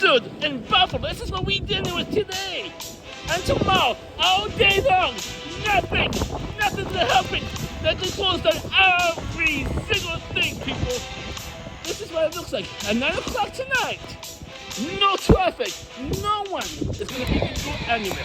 blizzard in Buffalo. This is what we're dealing with today. And tomorrow, all day long, nothing's helping. They just close down every single thing, people. This is what it looks like. At 9 o'clock tonight, no traffic, no one is going to be able to go anywhere.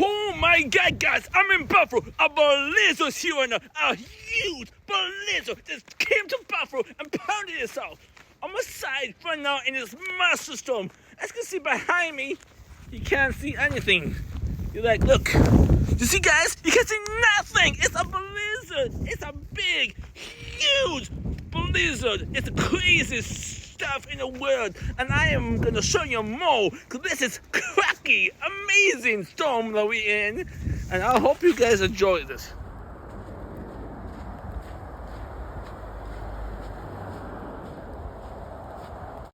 Oh my God, guys, I'm in Buffalo. A blizzard's here right now. A huge blizzard just came to Buffalo and pounded itself. I'm outside right now in this massive storm. As you can see behind me, you can't see anything. You're like, look. You see, guys? You can see nothing. It's a blizzard. It's a big, huge blizzard. It's the craziest stuff in the world, and I am gonna show you more because this is cracky, amazing storm that we're in, and I hope you guys enjoy this.